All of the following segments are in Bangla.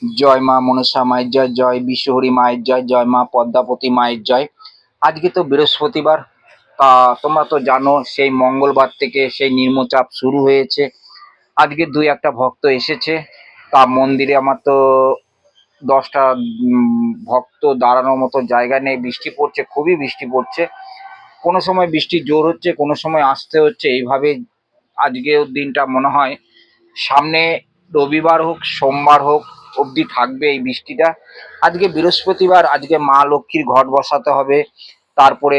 জয় মা মনসা মায়ের জয়, জয় বিশ্বহরি মায়ের জয়, জয় মা পদ্মাবতী মায়ের জয়। আজকে তো বৃহস্পতিবার, তা তোমরা তো জানো সেই মঙ্গলবার থেকে সেই নিম্নচাপ শুরু হয়েছে। আজকে দুই একটা ভক্ত এসেছে, তা মন্দিরে আমার তো 10টা ভক্ত দাঁড়ানোর মতো জায়গা নেই। বৃষ্টি পড়ছে, খুবই বৃষ্টি পড়ছে। কোনো সময় বৃষ্টি জোর হচ্ছে, কোনো সময় আসতে হচ্ছে, এইভাবে আজকেও দিনটা মনে হয় সামনে রবিবার হোক সোমবার হোক অবধি থাকবে এই বৃষ্টিটা। আজকে বৃহস্পতিবার, আজকে মা লক্ষ্মীর ঘট বসাতে হবে। তারপরে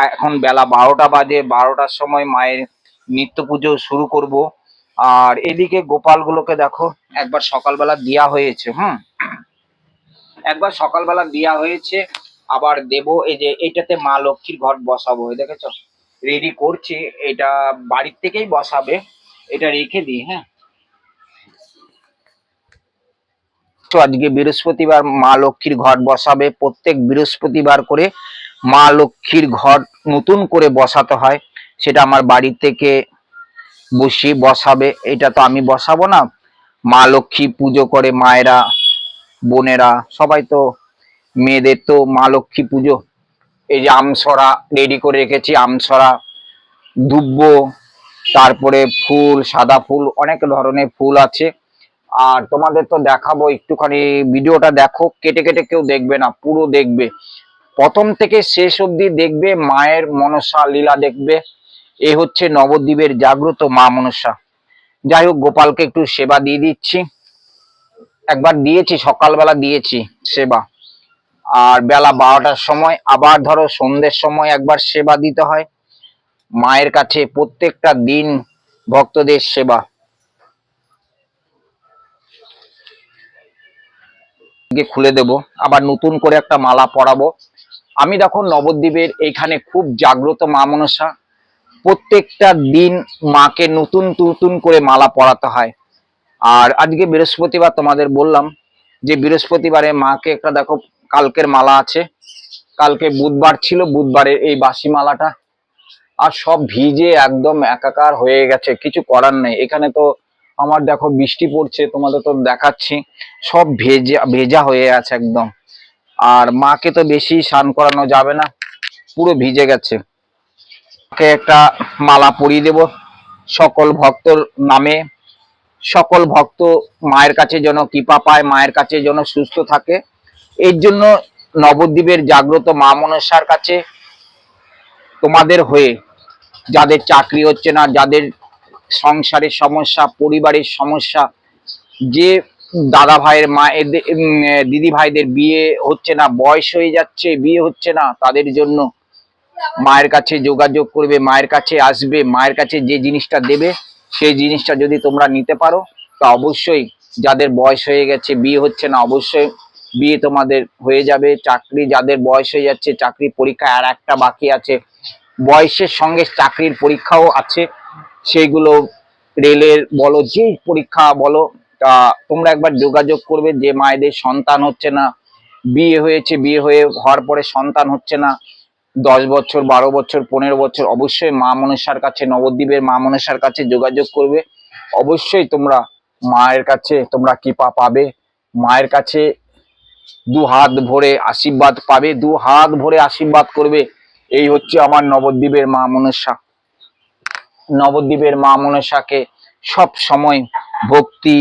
এখন বেলা 12টা বাজে, 12টার সময় মায়ের নিত্য পুজো শুরু করব। আর এদিকে গোপালগুলোকে দেখো, একবার সকালবেলা দেয়া হয়েছে, একবার সকালবেলা দেয়া হয়েছে, আবার দেব। এই যে এইটাতে মা লক্ষ্মীর ঘট বসাবো, এই দেখেছো রেডি করছি। এটা বাড়ির থেকেই বসাবে, এটা রেখে দিই। তো আজকে বৃহস্পতিবার মা লক্ষ্মীর ঘট বসাবে। প্রত্যেক বৃহস্পতিবার করে মা লক্ষ্মীর ঘট নতুন করে বসাতে হয়। সেটা আমার বাড়ি থেকে বসাবে। এটা তো আমি বসাবো না, মা লক্ষ্মী পুজো করে মায়েরা, বোনেরা সবাই তো, মেয়েদের তো মা লক্ষ্মী পুজো। এই যে আমসরা রেডি করে রেখেছি, আমসরা, দুব্ব, তারপরে ফুল, সাদা ফুল, অনেক ধরনের ফুল আছে। আর তোমাদের তো দেখাবো, একটুখানি ভিডিওটা দেখো, কেটে কেটে কেউ দেখবে না, পুরো দেখবে, প্রথম থেকে শেষ অবধি দেখবে, মায়ের মনসা লীলা দেখবে। এ হচ্ছে নবদ্বীপের জাগ্রত মা মনসা। যাই হোক, গোপালকে একটু সেবা দিয়ে দিচ্ছি। একবার দিয়েছি, সকালবেলা দিয়েছি সেবা, আর বেলা 12টার সময়, আবার ধরো সন্ধ্যের সময় একবার সেবা দিতে হয় মায়ের কাছে। প্রত্যেকটা দিন ভক্তদের সেবা। খুলে দেব, আবার নতুন করে একটা মালা পরাবো। আমি দেখো নবদ্বীপের এইখানে খুব জাগ্রত মা মনসা। প্রত্যেকটা দিন মাকে নতুন নতুন করে মালা পরাতে হয়। আর আজকে বৃহস্পতিবার, তোমাদের বললাম যে বৃহস্পতিবারে মাকে একটা দেখো, কালকের মালা আছে, কালকে বুধবার ছিল, বুধবারের এই বাসি মালাটা। আর সব ভিজে একদম একাকার হয়ে গেছে, কিছু করার নেই। এখানে তো আমার দেখো বৃষ্টি পড়ছে, তোমাদের তো দেখাচ্ছি, সব ভেজা ভেজা হয়ে আছে একদম। আর মাকে তো বেশি স্নান করানো যাবে না, পুরো ভিজে গেছে। মাকে একটা মালা পরিয়ে দেব সকল ভক্তর নামে। সকল ভক্ত মায়ের কাছে যেন কৃপা পায়, মায়ের কাছে যেন সুস্থ থাকে, এর জন্য নবদ্বীপের জাগ্রত মা মনসার কাছে তোমাদের হয়ে, যাদের চাকরি হচ্ছে না, যাদের সংসারের সমস্যা, পরিবারের সমস্যা, যে দাদা ভাইয়ের মা দিদি ভাইদের বিয়ে হচ্ছে না, বয়স হয়ে যাচ্ছে, বিয়ে হচ্ছে না, তাদের জন্য মায়ের কাছে যোগাযোগ করবে, মায়ের কাছে আসবে, মায়ের কাছে যে জিনিসটা দেবে সেই জিনিসটা যদি তোমরা নিতে পারো, তা অবশ্যই, যাদের বয়স হয়ে গেছে, বিয়ে হচ্ছে না, অবশ্যই বিয়ে তোমাদের হয়ে যাবে। চাকরি, যাদের বয়স হয়ে যাচ্ছে, চাকরি পরীক্ষা আর একটা বাকি আছে, বয়সের সঙ্গে চাকরির পরীক্ষাও আছে, সেইগুলো রেলের বলো, যে পরীক্ষা বলো, তা তোমরা একবার যোগাযোগ করবে। যে মায়েদের সন্তান হচ্ছে না, বিয়ে হয়েছে, বিয়ে হওয়ার পরে সন্তান হচ্ছে না, 10 বছর, 12 বছর, 15 বছর, অবশ্যই মা মনসার কাছে, নবদ্বীপের মা মনসার কাছে যোগাযোগ করবে। অবশ্যই তোমরা মায়ের কাছে তোমরা কৃপা পাবে, মায়ের কাছে দু হাত ভরে আশীর্বাদ পাবে, দু হাত ভরে আশীর্বাদ করবে। এই হচ্ছে আমার নবদ্বীপের মা মনসা। নবদ্বীপের মা মনসাকে সব সময় ভক্তি।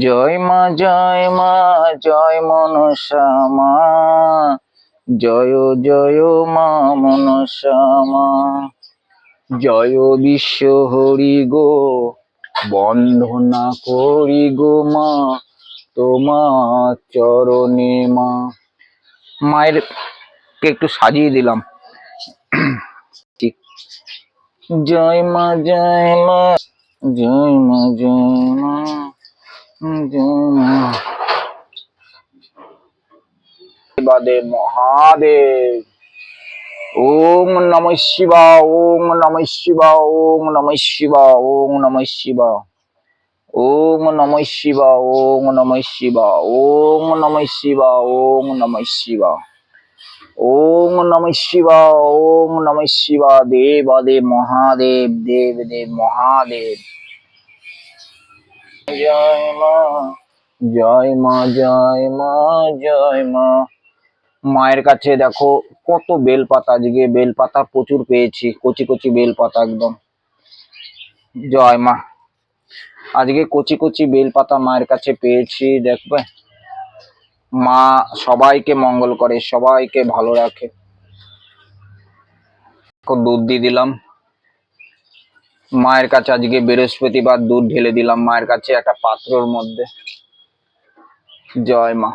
জয় মা, জয় মা, জয় মনসা মা, জয় জয় মা মনসা মা, জয় বিশ্ব হরি গো, বন্দনা করি গো মা তোমার চরণে মা। মায়ের একটু সাজিয়ে দিলাম। ঠিক, জয় মা, জয় মা, জয় মা, জয় মা, জয় মা। বাদে মহাদেব। ওম নমঃ শিবায়, ওম নমঃ শিবায়, ওম নমঃ শিবায়, ওম নমঃ শিবায়, ওম নমঃ শিবায়, ওম নমঃ শিবায়, ওম নমঃ শিবায়, ওম নমঃ শিবায়, ওম নমঃ শিবায়, ওম নমঃ শিবায়। দেব দেব মহাদেব, দেব দেব মহাদেব। জয় মা, জয় মা, জয় মা, জয় মা। মায়ের কাছে দেখো কত বেলপাতা, আজকে বেলপাতা প্রচুর পেয়েছি, কচি কচি বেলপাতা একদম। জয় মা। আজকে কচি কচি বেলপাতা মায়ের কাছে পেয়েছি, দেখবে মা সবাইকে মঙ্গল করে, সবাইকে ভালো রাখে। দুধ দিয়ে দিলাম মায়ের কাছে, আজকে বৃহস্পতিবার, দুধ ঢেলে দিলাম মায়ের কাছে একটা পাত্রর মধ্যে। জয় মা।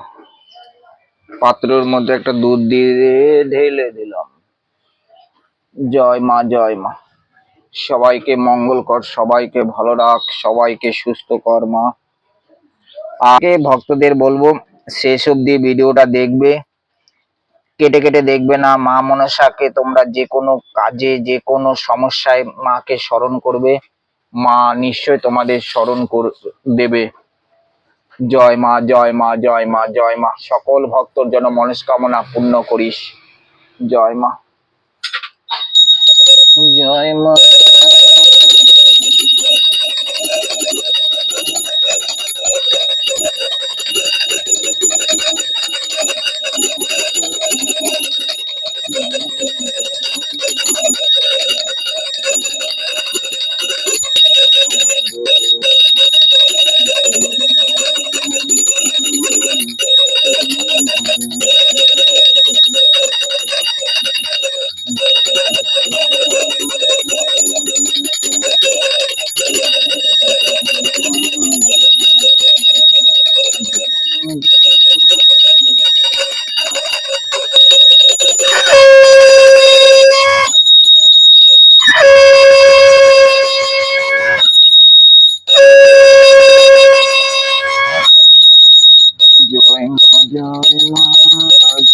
পাত্রর মধ্যে একটা দুধ দিয়ে ঢেলে দিলাম। জয় মা, জয় মা। সবাইকে মঙ্গল কর, সবাইকে ভালো রাখ, সবাইকে সুস্থ কর মা। আগে ভক্তদের বলবো শেষ অব্দি ভিডিওটা দেখবে, কেটে কেটে দেখবে না। মা মনসাকে তোমরা যে কোনো কাজে, যে কোনো সমস্যায় মাকে স্মরণ করবে, মা নিশ্চয় তোমাদের স্মরণ দেবে। জয় মা, জয় মা, জয় মা, জয় মা। সকল ভক্তর যেন মনস্কামনা পূর্ণ করিস। জয় মা, জয় মা। জয় মা, জয় মা, জয় মা।